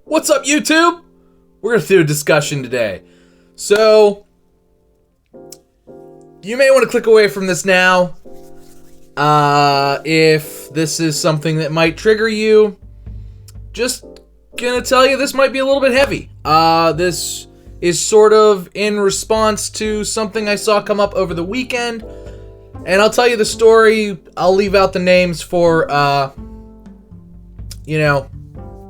What's up, YouTube? We're going to do a discussion today. So, you may want to click away from this now. If this is something that might trigger you, just gonna tell you this might be a little bit heavy. This is sort of in response to something I saw come up over the weekend. And I'll tell you the story. I'll leave out the names for,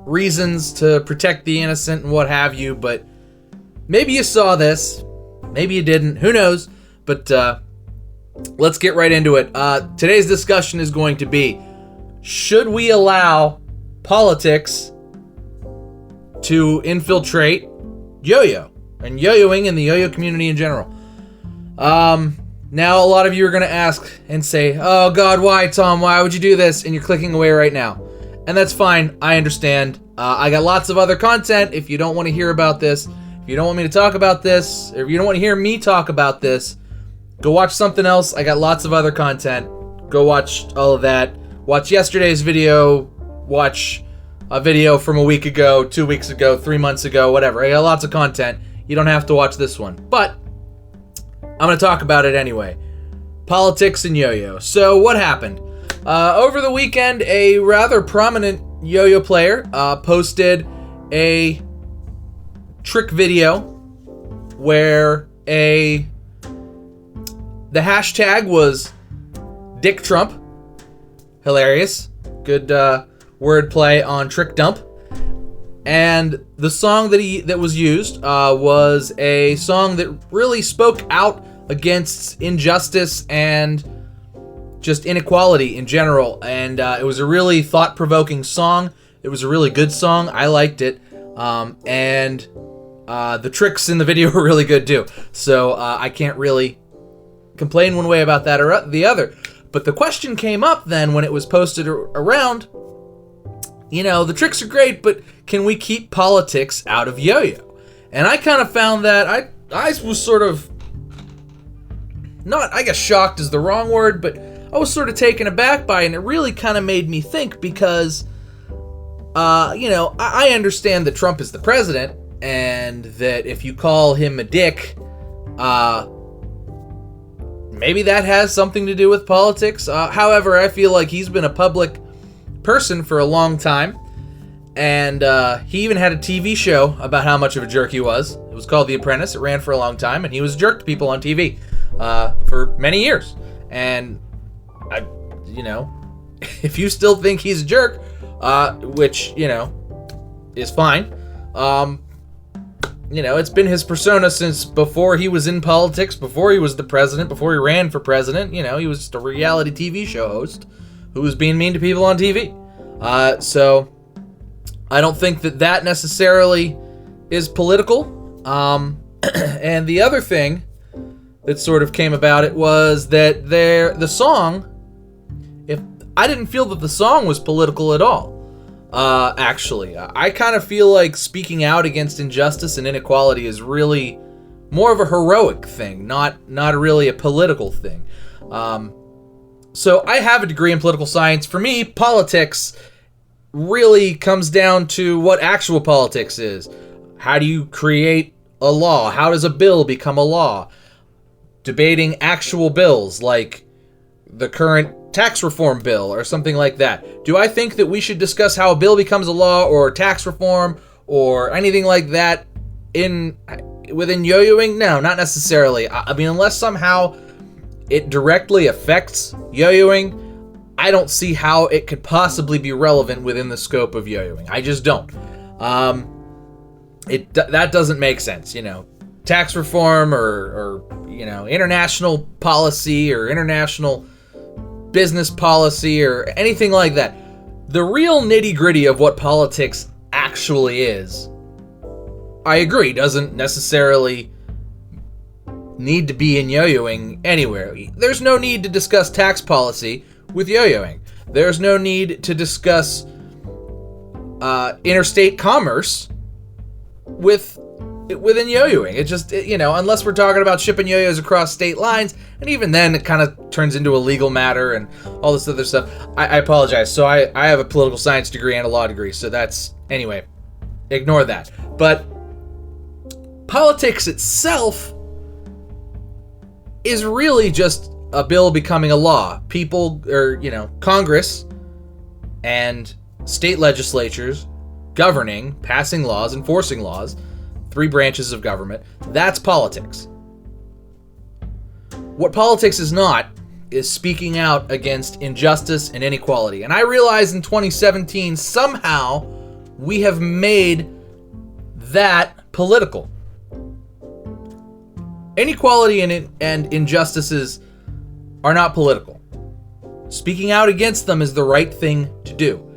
reasons to protect the innocent and what have you, but maybe you saw this, maybe you didn't, who knows, but let's get right into it. Today's discussion is going to be, should we allow politics to infiltrate yo-yo and yo-yoing in the yo-yo community in general? Now a lot of you are going to ask and say, oh God, why, Tom, why would you do this? And you're clicking away right now. And that's fine. I understand. I got lots of other content. If you don't want to hear about this, if you don't want me to talk about this, or if you don't want to hear me talk about this, go watch something else. I got lots of other content. Go watch all of that. Watch yesterday's video. Watch a video from a week ago, 2 weeks ago, 3 months ago, whatever. I got lots of content. You don't have to watch this one. But I'm going to talk about it anyway. Politics and yo-yo. So what happened? Over the weekend, a rather prominent yo-yo player posted a trick video where the hashtag was Dick Trump. Hilarious. Good wordplay on trick dump. And the song that was used was a song that really spoke out against injustice and just inequality in general, and it was a really thought-provoking song. It was a really good song. I liked it, and the tricks in the video were really good too. So I can't really complain one way about that or the other. But the question came up then when it was posted around. The tricks are great, but can we keep politics out of yo-yo? And I kind of found that I was sort of not, I guess shocked is the wrong word, but I was sort of taken aback by it, and it really kind of made me think because, I understand that Trump is the president, and that if you call him a dick, maybe that has something to do with politics. However, I feel like he's been a public person for a long time, and he even had a TV show about how much of a jerk he was. It was called The Apprentice. It ran for a long time, and he was a jerk to people on TV for many years. And if you still think he's a jerk, which, is fine. It's been his persona since before he was in politics, before he was the president, before he ran for president. He was just a reality TV show host who was being mean to people on TV. So I don't think that necessarily is political. And the other thing that sort of came about it was that the song, I didn't feel that the song was political at all. Actually, I kind of feel like speaking out against injustice and inequality is really more of a heroic thing, not really a political thing. So I have a degree in political science. For me, politics really comes down to what actual politics is. How do you create a law? How does a bill become a law? Debating actual bills like the current tax reform bill or something like that. Do I think that we should discuss how a bill becomes a law or tax reform or anything like that within yo-yoing? No, not necessarily. I mean, unless somehow it directly affects yo-yoing, I don't see how it could possibly be relevant within the scope of yo-yoing. I just don't. That doesn't make sense, Tax reform or international policy or international business policy or anything like that. The real nitty-gritty of what politics actually is, I agree, doesn't necessarily need to be in yo-yoing anywhere. There's no need to discuss tax policy with yo-yoing. There's no need to discuss interstate commerce within yo-yoing. It just, unless we're talking about shipping yo-yos across state lines, and even then it kind of turns into a legal matter and all this other stuff. I apologize. So I have a political science degree and a law degree, so that's, anyway, ignore that. But politics itself is really just a bill becoming a law. People, or, Congress and state legislatures governing, passing laws, enforcing laws, 3 branches of government. That's politics. What politics is not is speaking out against injustice and inequality. And I realize in 2017, somehow we have made that political. Inequality and injustices are not political. Speaking out against them is the right thing to do.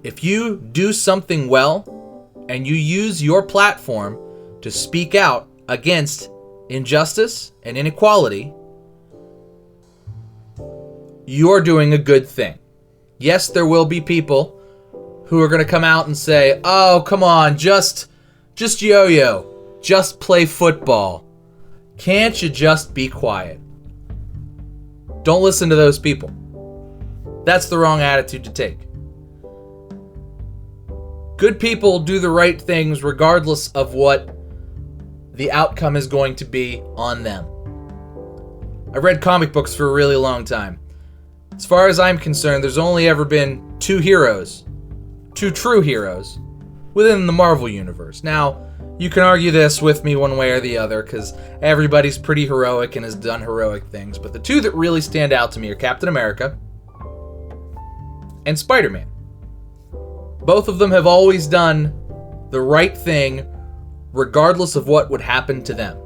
If you do something well and you use your platform to speak out against injustice and inequality, you're doing a good thing. Yes, there will be people who are going to come out and say, "Oh, come on, just yo-yo, just play football. Can't you just be quiet?" Don't listen to those people. That's the wrong attitude to take. Good people do the right things regardless of what the outcome is going to be on them. I've read comic books for a really long time. As far as I'm concerned, there's only ever been 2 true heroes, within the Marvel Universe. Now, you can argue this with me one way or the other, because everybody's pretty heroic and has done heroic things, but the 2 that really stand out to me are Captain America and Spider-Man. Both of them have always done the right thing, regardless of what would happen to them.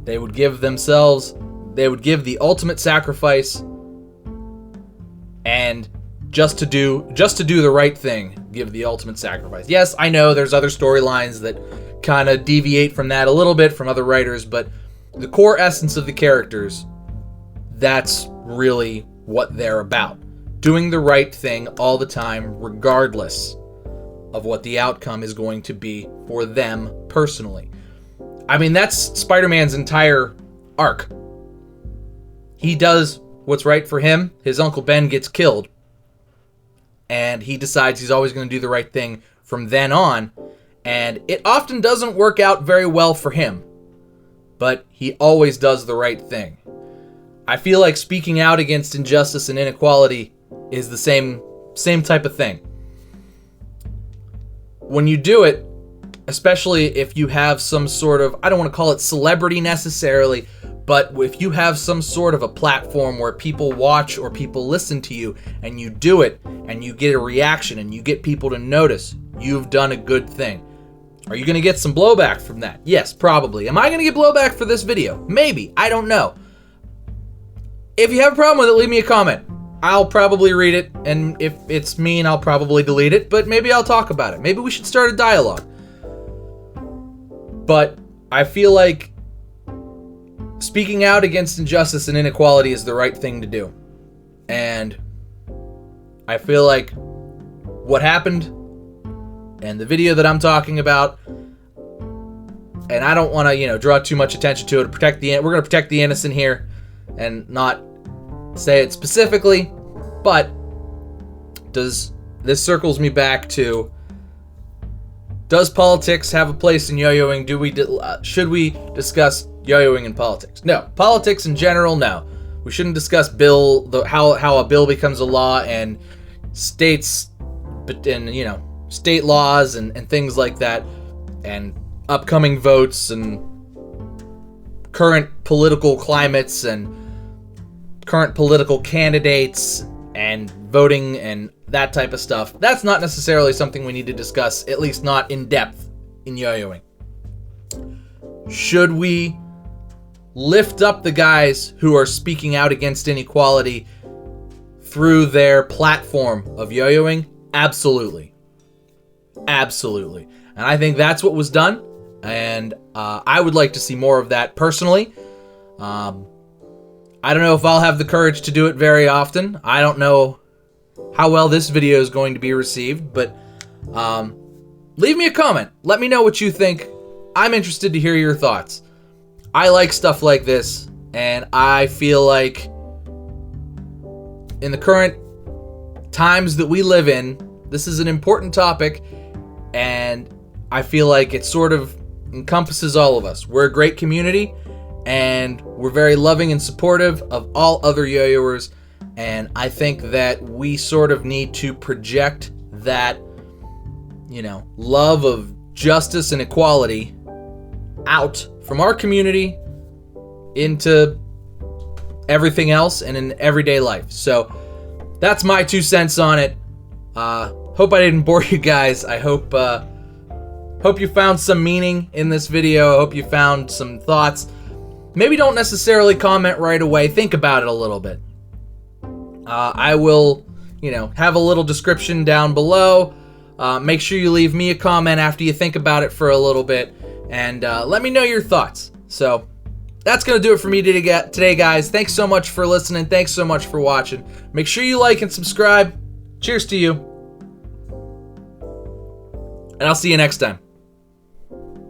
They would give the ultimate sacrifice, and just to do the right thing, give the ultimate sacrifice. Yes, I know there's other storylines that kind of deviate from that a little bit from other writers, but the core essence of the characters, that's really what they're about. Doing the right thing all the time, regardless of what the outcome is going to be for them personally. I mean, that's Spider-Man's entire arc. He does what's right for him. His Uncle Ben gets killed, and he decides he's always going to do the right thing from then on, and it often doesn't work out very well for him, but he always does the right thing. I feel like speaking out against injustice and inequality is the same type of thing. When you do it, especially if you have some sort of, I don't want to call it celebrity necessarily, but if you have some sort of a platform where people watch or people listen to you, and you do it, and you get a reaction, and you get people to notice, you've done a good thing. Are you going to get some blowback from that? Yes, probably. Am I going to get blowback for this video? Maybe. I don't know. If you have a problem with it, leave me a comment. I'll probably read it, and if it's mean, I'll probably delete it, but maybe I'll talk about it. Maybe we should start a dialogue. But I feel like speaking out against injustice and inequality is the right thing to do. And I feel like what happened and the video that I'm talking about, and I don't want to, draw too much attention to it. We're going to protect the innocent here and not say it specifically, but this circles me back to, does politics have a place in yo-yoing? Should we discuss yo-yoing in politics? No. Politics in general, no. We shouldn't discuss how a bill becomes a law and states, and state laws and things like that, and upcoming votes and current political climates and current political candidates and voting and that type of stuff. That's not necessarily something we need to discuss, at least not in depth in yo-yoing. Should we lift up the guys who are speaking out against inequality through their platform of yo-yoing? Absolutely. Absolutely. And I think that's what was done, and I would like to see more of that personally. I don't know if I'll have the courage to do it very often. I don't know how well this video is going to be received, but leave me a comment. Let me know what you think. I'm interested to hear your thoughts. I like stuff like this, and I feel like in the current times that we live in, this is an important topic, and I feel like it sort of encompasses all of us. We're a great community, and we're very loving and supportive of all other yo-yoers, and I think that we sort of need to project that, love of justice and equality out from our community into everything else and in everyday life. So that's my 2 cents on it. Hope I didn't bore you guys. I hope you found some meaning in this video. I hope you found some thoughts. Maybe don't necessarily comment right away. Think about it a little bit. I will, have a little description down below. Make sure you leave me a comment after you think about it for a little bit, and let me know your thoughts. So that's going to do it for me today, guys. Thanks so much for listening. Thanks so much for watching. Make sure you like and subscribe. Cheers to you. And I'll see you next time.